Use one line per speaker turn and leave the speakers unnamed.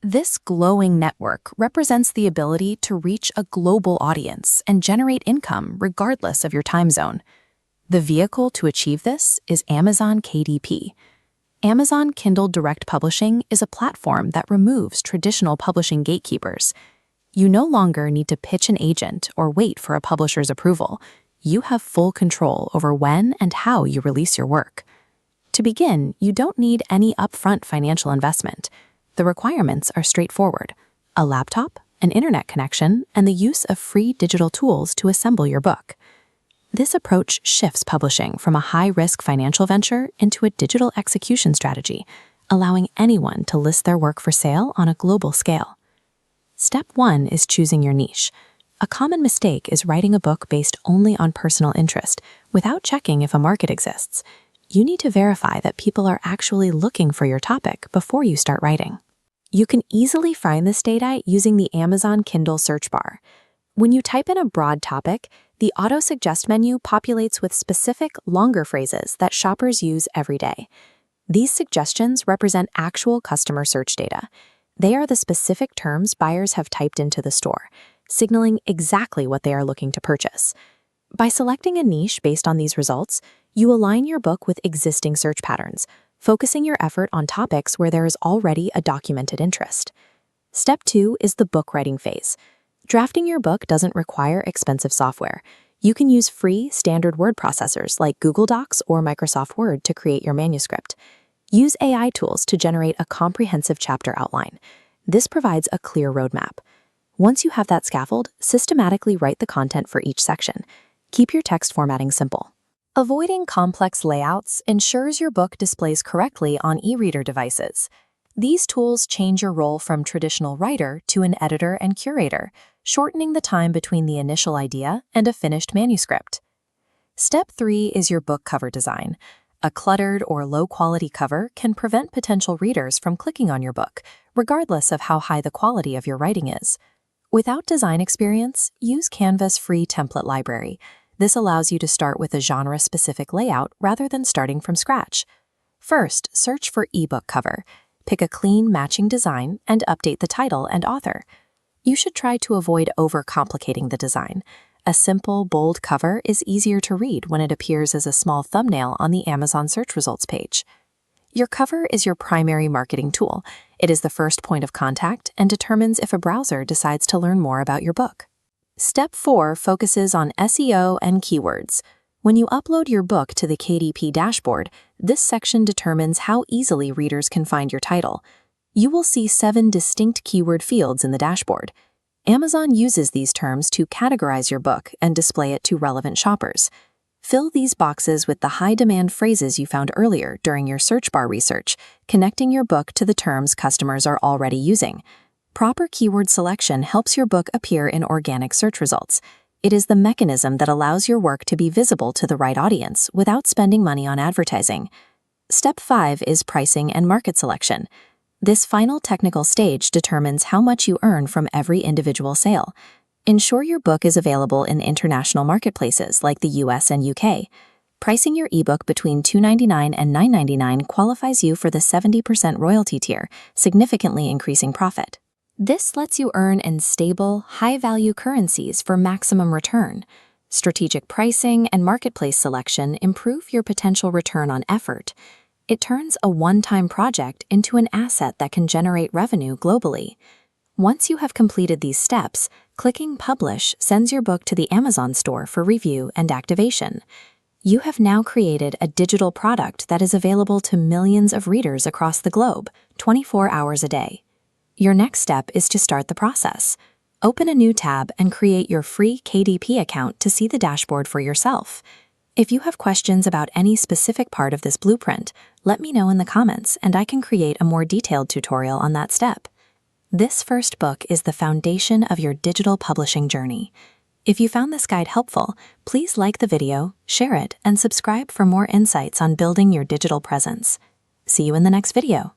This glowing network represents the ability to reach a global audience and generate income regardless of your time zone. The vehicle to achieve this is Amazon KDP. Amazon Kindle Direct Publishing is a platform that removes traditional publishing gatekeepers. You no longer need to pitch an agent or wait for a publisher's approval. You have full control over when and how you release your work. To begin, you don't need any upfront financial investment. The requirements are straightforward: a laptop, an internet connection, and the use of free digital tools to assemble your book. This approach shifts publishing from a high-risk financial venture into a digital execution strategy, allowing anyone to list their work for sale on a global scale. Step 1 is choosing your niche. A common mistake is writing a book based only on personal interest, without checking if a market exists. You need to verify that people are actually looking for your topic before you start writing. You can easily find this data using the Amazon Kindle search bar. When you type in a broad topic, the auto-suggest menu populates with specific, longer phrases that shoppers use every day. These suggestions represent actual customer search data. They are the specific terms buyers have typed into the store, signaling exactly what they are looking to purchase. By selecting a niche based on these results, you align your book with existing search patterns, focusing your effort on topics where there is already a documented interest. Step 2 is the book writing phase. Drafting your book doesn't require expensive software. You can use free, standard word processors like Google Docs or Microsoft Word to create your manuscript. Use AI tools to generate a comprehensive chapter outline. This provides a clear roadmap. Once you have that scaffold, systematically write the content for each section. Keep your text formatting simple. Avoiding complex layouts ensures your book displays correctly on e-reader devices. These tools change your role from traditional writer to an editor and curator, shortening the time between the initial idea and a finished manuscript. Step 3 is your book cover design. A cluttered or low-quality cover can prevent potential readers from clicking on your book, regardless of how high the quality of your writing is. Without design experience, use Canva's free template library. This allows you to start with a genre-specific layout rather than starting from scratch. First, search for ebook cover. Pick a clean, matching design and update the title and author. You should try to avoid overcomplicating the design. A simple, bold cover is easier to read when it appears as a small thumbnail on the Amazon search results page. Your cover is your primary marketing tool. It is the first point of contact and determines if a browser decides to learn more about your book. Step 4 focuses on SEO and keywords. When you upload your book to the KDP dashboard, this section determines how easily readers can find your title. You will see 7 distinct keyword fields in the dashboard. Amazon uses these terms to categorize your book and display it to relevant shoppers. Fill these boxes with the high-demand phrases you found earlier during your search bar research, connecting your book to the terms customers are already using. Proper keyword selection helps your book appear in organic search results. It is the mechanism that allows your work to be visible to the right audience without spending money on advertising. Step 5 is pricing and market selection. This final technical stage determines how much you earn from every individual sale. Ensure your book is available in international marketplaces like the US and UK. Pricing your ebook between $2.99 and $9.99 qualifies you for the 70% royalty tier, significantly increasing profit. This lets you earn in stable, high-value currencies for maximum return. Strategic pricing and marketplace selection improve your potential return on effort. It turns a one-time project into an asset that can generate revenue globally. Once you have completed these steps, clicking Publish sends your book to the Amazon store for review and activation. You have now created a digital product that is available to millions of readers across the globe, 24 hours a day. Your next step is to start the process. Open a new tab and create your free KDP account to see the dashboard for yourself. If you have questions about any specific part of this blueprint, let me know in the comments and I can create a more detailed tutorial on that step. This first book is the foundation of your digital publishing journey. If you found this guide helpful, please like the video, share it, and subscribe for more insights on building your digital presence. See you in the next video.